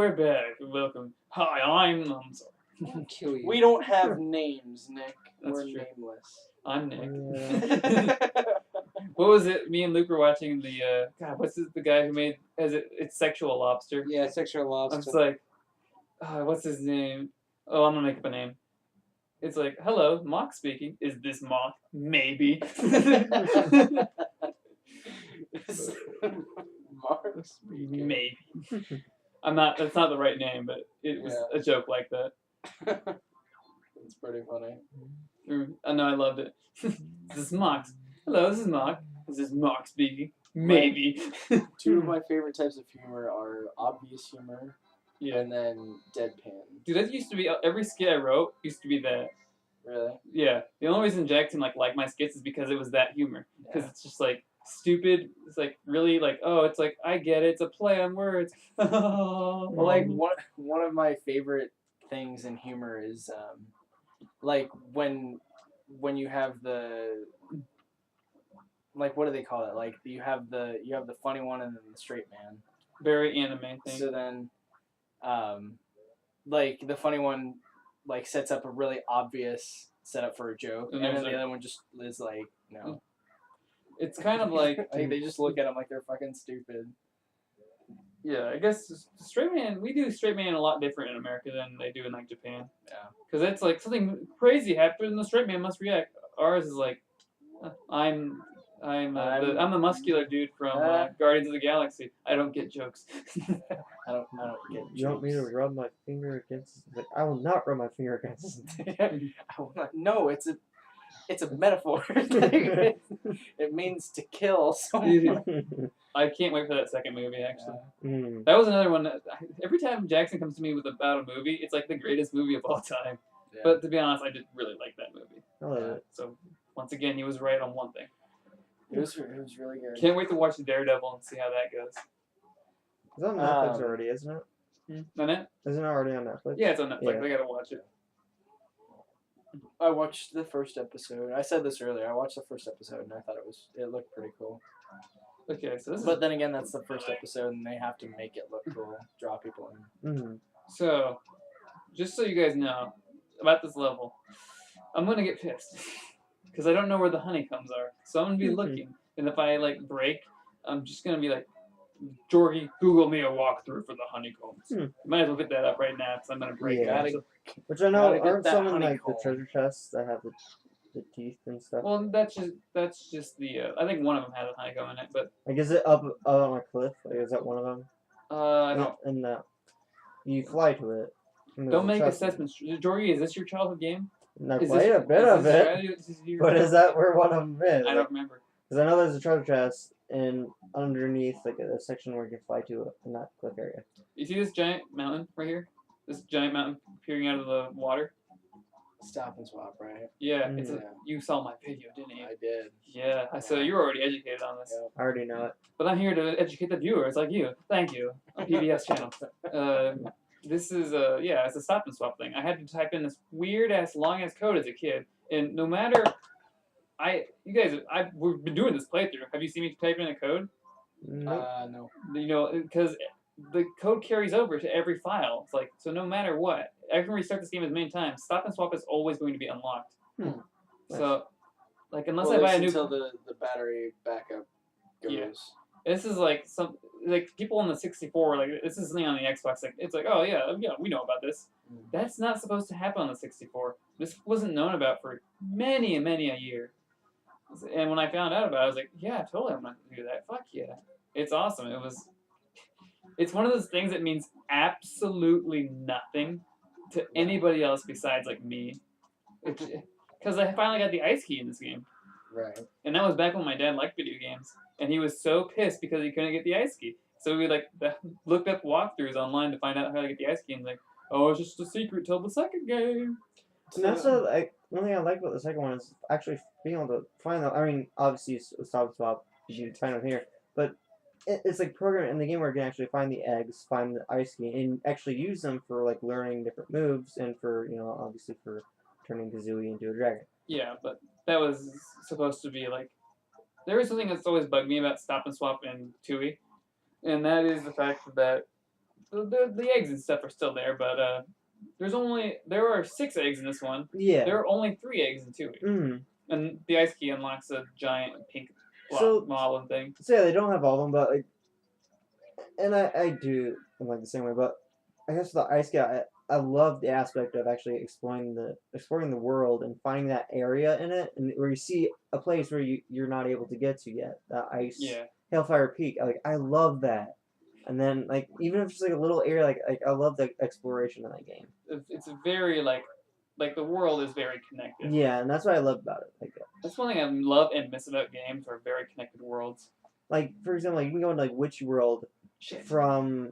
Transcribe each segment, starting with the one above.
right back. Welcome. Hi, I'm sorry. I'll kill you. We don't have names, Nick. That's We're true. nameless. I'm Nick. Yeah. What was it? Me and Luke were watching the God. What's the guy who made? It's Sexual Lobster. Yeah, sexual I'm lobster. just like, what's his name? Oh, I'm gonna make up a name. It's like, hello, Mock speaking. Is this Mock? Maybe. Mark speaking. Maybe. I'm not. That's not the right name, but it was a joke like that. It's pretty funny. I know. I loved it. This is Mock. Hello, this is Mock. This is Mock speaking. Maybe. Two of my favorite types of humor are obvious humor Yeah. and then deadpan. Dude, that used to be every skit I wrote used to be that. Really? Yeah. The only reason Jackson liked my skits is because it was that humor. Because it's just like stupid. It's like really like, oh, it's like I get it. It's a play on words. Well, like one of my favorite things in humor is like when you have the like what do they call it? Like you have the funny one and then the straight man. Very anime thing. So then, like the funny one, like sets up a really obvious setup for a joke, and then the other one just is like, no. It's kind of like they just look at them like they're fucking stupid. Yeah, I guess straight man. We do straight man a lot different in America than they do in like Japan. Yeah. Because it's like something crazy happened, and the straight man must react. Ours is like, I'm the muscular dude from Guardians of the Galaxy. I don't get jokes. I don't get jokes. You want me to rub my finger against? Like, I will not rub my finger against. I will not. No, it's a metaphor. It means to kill someone. I can't wait for that second movie. Actually, Mm. that was another one. Every time Jackson comes to me with about a movie, it's like the greatest movie of all time. Yeah. But to be honest, I did really like that movie. I like it. So once again, he was right on one thing. It was really good. Can't wait to watch the Daredevil and see how that goes. It's on Netflix already, isn't it? On it? Isn't it already on Netflix? Yeah, it's on Netflix. Yeah. I gotta watch it. I watched the first episode. I said this earlier. I watched the first episode and I thought it looked pretty cool. Okay, so this But then again, that's the first episode and they have to make it look cool, draw people in. Mm-hmm. So, just so you guys know about this level, I'm gonna get pissed because I don't know where the honeycombs are. So I'm gonna be looking, and if I like break, I'm just gonna be like, Jorgie, Google me a walkthrough for the honeycombs. Might as well get that up right now because I'm gonna break it. Which I know Gotta get aren't that some in like honeycomb. the treasure chests that have the teeth and stuff. Well, that's just the. I think one of them has a honeycomb in it, but Like, is it up on a cliff? Like, is that one of them? I don't. And you fly to it. Don't make assessments. Jorgie, is this your childhood game? I Is played this- a bit is of this it. your But is that where one of them is? I don't remember. Because I know there's a treasure chest and underneath like a section where you can fly to in that cliff area. You see this giant mountain right here? This giant mountain peering out of the water? Stop and swap, right? Yeah, Yeah. you saw my video, didn't you? I did. Yeah, so you're already educated on this. Yeah. I already know it. But I'm here to educate the viewers like you. Thank you. On PBS channel. This is it's a stop and swap thing. I had to type in this weird ass long ass code as a kid, and no matter, we've been doing this playthrough. Have you seen me type in a code? No. You know, because the code carries over to every file. It's like, so no matter what, I can restart this game as many times. Stop and swap is always going to be unlocked. So, like, unless I buy a new. Until the battery backup goes. Yeah. This is like people on the 64 like this is something on the Xbox like it's like oh yeah we know about this. That's not supposed to happen on the 64. This wasn't known about for many a year. And when I found out about it, I was like, yeah, totally, I'm gonna do that. Fuck yeah, it's awesome. It's one of those things that means absolutely nothing to anybody else besides like me, because I finally got the ice key in this game. Right. And that was back when my dad liked video games. And he was so pissed because he couldn't get the ice key. So we looked up walkthroughs online to find out how to get the ice key. And like, oh, it's just a secret till the second game. And that's one thing I like about the second one is actually being able to find them. I mean, obviously, stop and swap, you can find them here. But it's like programming in the game where you can actually find the eggs, find the ice key, and actually use them for like learning different moves and for, obviously for turning Kazooie into a dragon. Yeah, but that was supposed to be like... There is something that's always bugged me about Stop and Swap and Tooie, and that is the fact that the eggs and stuff are still there, but there are 6 eggs in this one. Yeah. There are only 3 eggs in 2. Mm. And the ice key unlocks a giant pink So- model thing. So yeah, they don't have all of them, but like, and I do I'm like the same way. But I guess the ice guy, I love the aspect of actually exploring the world and finding that area in it, and where you see a place where you're not able to get to yet. That ice, Yeah. Hellfire Peak. Like I love that. And then like even if it's like a little area, like I love the exploration in that game. It's a very like the world is very connected. Yeah, and that's what I love about it. Like That's one thing I love and miss about games are very connected worlds. like for example, like you can go into like Witchy World from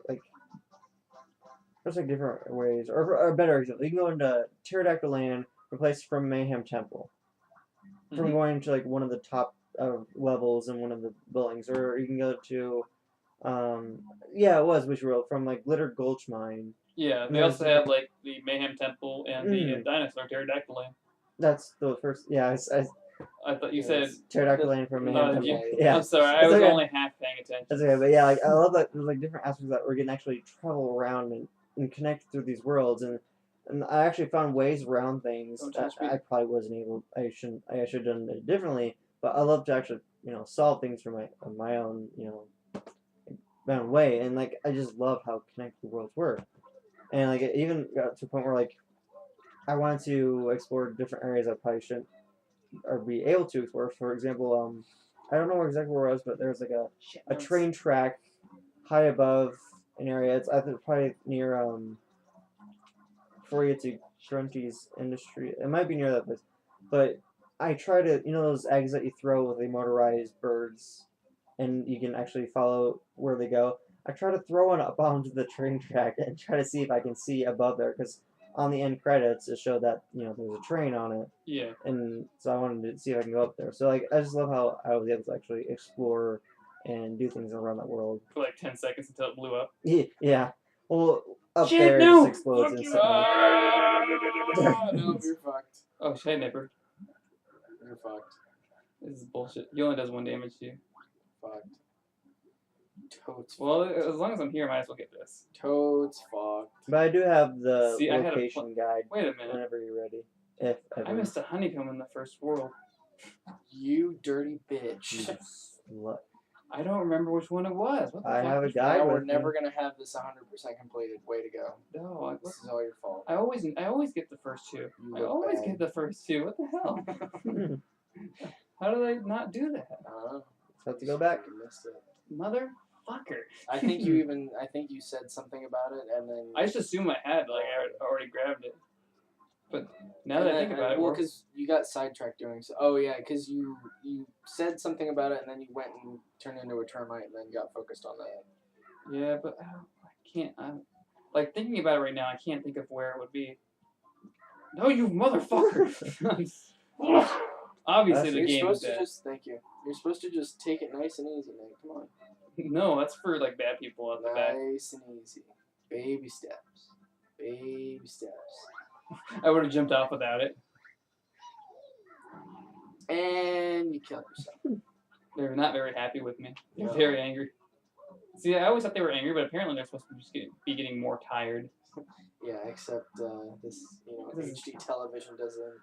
like there's like different ways or better example. You can go into Pterodactyl Land, replaced from Mayhem Temple. From going to like one of the top levels in one of the buildings, or you can go to it was Witchy World from like Glitter Gulch Mine. Yeah, they also have like the Mayhem Temple and the Dinosaur Pterodactyl Land. That's the first. Yeah, I thought you said Pterodactyl Land from Mayhem Temple. Yeah. Yeah, I'm sorry, I was only half paying attention. that's okay. But yeah, like I love that there's like different aspects that we can actually travel around and connect through these worlds, and I actually found ways around things that I probably wasn't able. I should have done it differently. But I love to actually solve things for my own my own way, and like I just love how connected the worlds were, and like it even got to a point where like I wanted to explore different areas I probably shouldn't or be able to explore. For example, I don't know exactly where it was, but there's like a train track high above an area. It's I think probably near before you get to Grunty's Industry. It might be near that place, but I try to those eggs that you throw with the motorized birds, and you can actually follow where they go. I try to throw one up onto the train track and try to see if I can see above there, because on the end credits it showed that there's a train on it. Yeah. And so I wanted to see if I can go up there. So like I just love how I was able to actually explore and do things around that world. For like 10 seconds until it blew up. Yeah. Well, up Shit, there no! it just explodes Fuck you. instantly. No, you're fucked. Oh, shit, Nipper. You're fucked. This is bullshit. He only does 1 damage to you. Fucked. Totes. Well, as long as I'm here, I might as well get this. Totes fucked. But I do have the See, I had a location guide Wait a minute. whenever you're ready. If ever. I missed a honeycomb in the first world. You dirty bitch. You slut. I don't remember which one it was. What the I fuck? have a was- guide Now we're with me. never gonna have this 100% completed. Way to go. No, This is all your fault. I always get the first 2. You I look always bad. get the first 2. What the hell? How do they not do that? I don't know. Have to go back. You missed it. Motherfucker. I think you said something about it, and then I just assumed I had, like, I already grabbed it. But now that I think about it, well, because you got sidetracked doing so. Oh yeah, because you said something about it, and then you went and turned into a termite, and then got focused on that. yeah, but I can't. I'm like thinking about it right now. I can't think of where it would be. No, you motherfucker! Obviously, the You're game is supposed to dead. just thank you. You're supposed to just take it nice and easy, man. Come on. No, that's for like bad people at the back. Nice and easy. Baby steps. Baby steps. I would have jumped off without it. And you killed yourself. They're not very happy with me. They're No. very angry. See, I always thought they were angry, but apparently they're supposed to just be getting more tired. Yeah, except this, This is- HD television doesn't.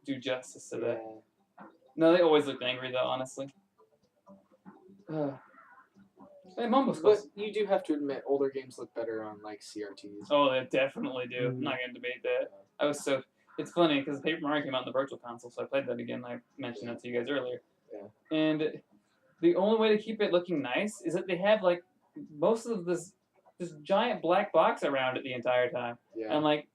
Do justice to that. Yeah. No, they always looked angry though, honestly. Hey, Mumbles. But you do have to admit, older games look better on like CRTs. Oh, they definitely do. I'm Mhm. not gonna debate that. I was so. It's funny because Paper Mario came out in the Virtual Console, so I played that again. I mentioned that to you guys earlier. Yeah. And the only way to keep it looking nice is that they have like most of this giant black box around it the entire time. Yeah. And I'm like,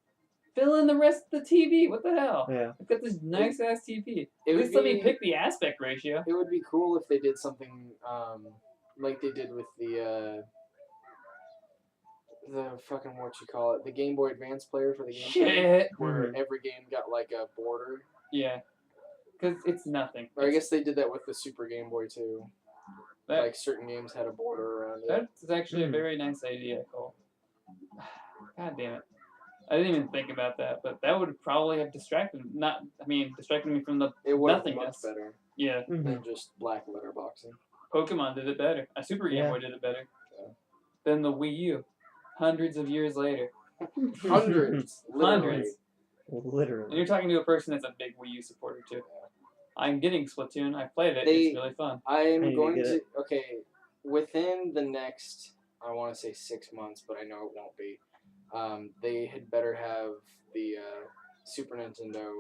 fill in the rest of the TV. What the hell? Yeah. I've got this nice ass TV. It At would least let me be- pick the aspect ratio. It would be cool if they did something like they did with the fucking the Game Boy Advance player for the Game Boy, Shit. where Mhm. every game got like a border. Yeah. Because it's nothing. Or I guess they did that with the Super Game Boy too. That- Like certain games had a border around it. That's actually a Mhm. very nice idea, Cole. God damn it. I didn't even think about that, but that would probably have distracted me from the It would have looked nothingness. better yeah. Mhm. than just black letterboxing. Pokemon did it better. A Super Game Yeah. Boy did it better. than the Wii U. Hundreds of years later. Hundreds. Hundreds. And Literally. you're talking to a person that's a big Wii U supporter too. I'm getting Splatoon. I played it. They- It's really fun. I need I'm to going get to it. okay, within the next I want to say 6 months, but I know it won't be. They had better have the Super Nintendo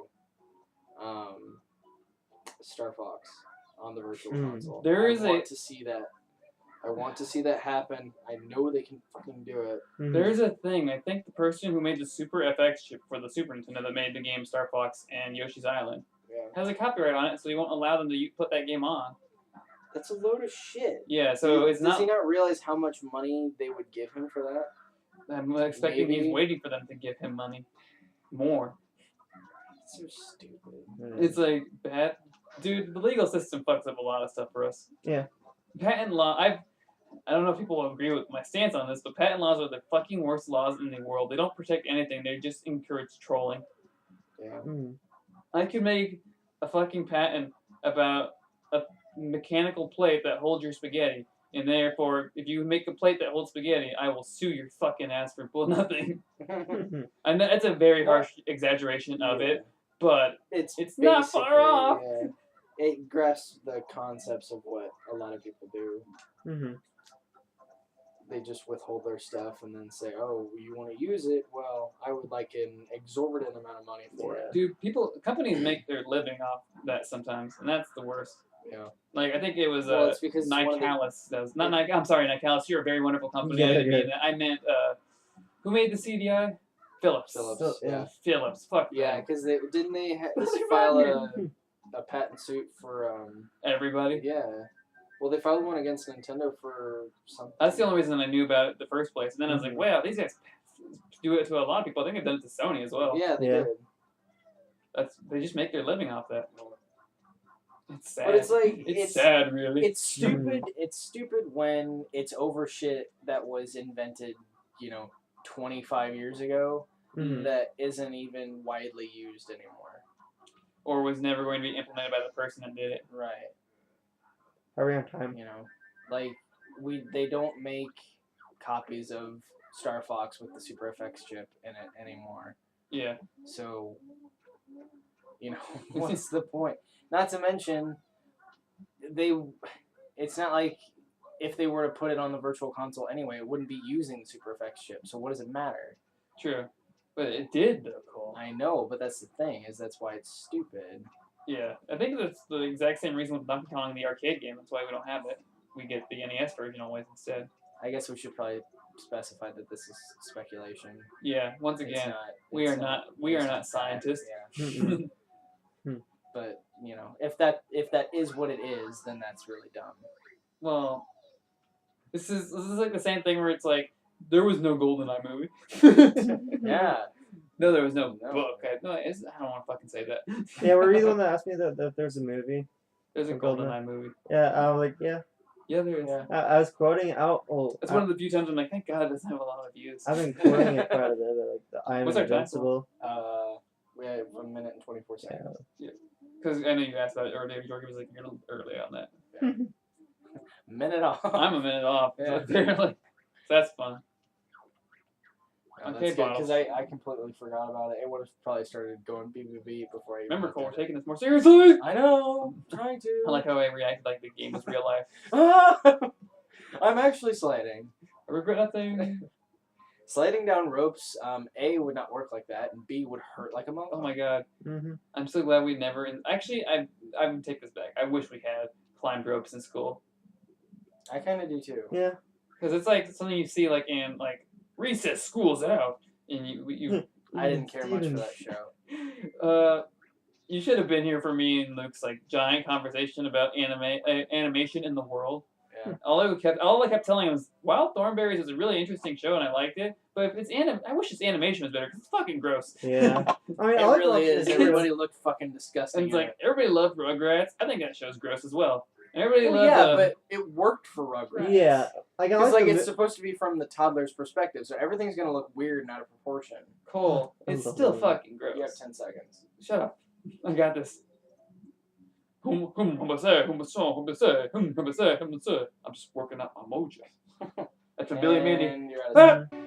Star Fox on the Virtual Console. There is I want to see that. I want to see that happen. I know they can fucking do it. There's a thing. I think the person who made the Super FX chip for the Super Nintendo that made the game Star Fox and Yoshi's Island Yeah. has a copyright on it, so he won't allow them to put that game on. That's a load of shit. Yeah, so it's Does not. he not realize how much money they would give him for that? I'm expecting Maybe. he's waiting for them to give him money. More. It's so stupid. It's like bad. Dude, the legal system fucks up a lot of stuff for us. Yeah. Patent law. I don't know if people will agree with my stance on this, but patent laws are the fucking worst laws in the world. They don't protect anything. They just encourage trolling. Yeah. I could make a fucking patent about a mechanical plate that holds your spaghetti, and therefore, if you make a plate that holds spaghetti, I will sue your fucking ass for nothing. I know it's a very harsh exaggeration of it, but It's not far basically, off. Yeah, it grasps the concepts of what a lot of people do. They just withhold their stuff and then say, "Oh, you want to use it? Well, I would like an exorbitant amount of money for it." dude, companies make their living off that sometimes, and that's the worst. Yeah. Like I think it was Well, it's because it's one of the- Nicalis does. Not Nic. I'm sorry, Nicalis. You're a very wonderful company. Yeah, I didn't you're mean that. I meant who made the CDI? Philips. Philips. Yeah. Philips. Fuck Yeah, them. because didn't they What's file wrong a patent suit for Everybody. yeah. Well, they filed one against Nintendo for something. That's the only reason I knew about it in the first place. And then I was like, wow, these guys do it to a lot of people. I think they've done it to Sony as well. Yeah, they Yeah. did. They just make their living off that. It's sad. But it's like it's sad, really. It's stupid. It's stupid when it's over shit that was invented, 25 years ago that isn't even widely used anymore. Or was never going to be implemented by the person that did it. Right. Hurry on time. Like they don't make copies of Star Fox with the Super FX chip in it anymore. Yeah. So, what's the point? Not to mention, it's not like if they were to put it on the Virtual Console anyway, it wouldn't be using the Super FX chip. So what does it matter? True. But it did, though, Cole. I know, but that's the thing, is that's why it's stupid. Yeah. I think that's the exact same reason with Donkey Kong, the arcade game. That's why we don't have it. We get the NES version always instead. I guess we should probably specify that this is speculation. Yeah. Once It's again, not- we it's are not fact, scientists. Yeah. But if that is what it is, then that's really dumb. Well, this is like the same thing where it's like there was no GoldenEye movie. Yeah. No, there was no No. book. I don't want to fucking say that. Yeah, were you the one that asked me that there's a movie? There's a For GoldenEye. GoldenEye movie. Yeah, I was like, yeah. Yeah, there is. Yeah. I was quoting it out. Oh, That's one of the few times I'm like, thank God it doesn't have a lot of views. I've been quoting it quite a bit. Like, I am What's our time? invincible. We have 1 minute and 24 seconds. Because I know you asked about it earlier. Jorge was like, you're a little early on that. Minute off. I'm a minute off. Yeah. Apparently. So that's fun. That's Okay, good, Bottles. because I completely forgot about it. It would have probably started going BBB before I even Remember, looked Cole, we're at it. taking this more seriously. I know. I'm trying to. I like how I reacted like the game was real life. I'm actually sliding. I regret nothing. Sliding down ropes, A, would not work like that, and B, would hurt like a motherfucker. Oh my God. Mm-hmm. I'm so glad we never. Actually, I would take this back. I wish we had climbed ropes in school. I kind of do too. Yeah. Because it's like something you see like in like recess, school's out, and you I didn't care much for that show. you should have been here for me and Luke's like giant conversation about animation in the world. Yeah. All I kept telling him was Wild Thornberrys is a really interesting show and I liked it, but if it's I wish its animation was better because it's fucking gross. Yeah. I mean, It I like really watching is. the Everybody looked fucking disgusting. And it's in like it. everybody loved Rugrats. I think that show's gross as well. And everybody Well, loved. yeah, but it worked for Rugrats. Yeah. Like, I Because like it's supposed to be from the toddler's perspective, so everything's gonna look weird and out of proportion. Cole. It's still fucking gross. You have 10 seconds. Shut up. I got this. I'm just working out my mojo. That's a Billy Mandy. And you're out of time.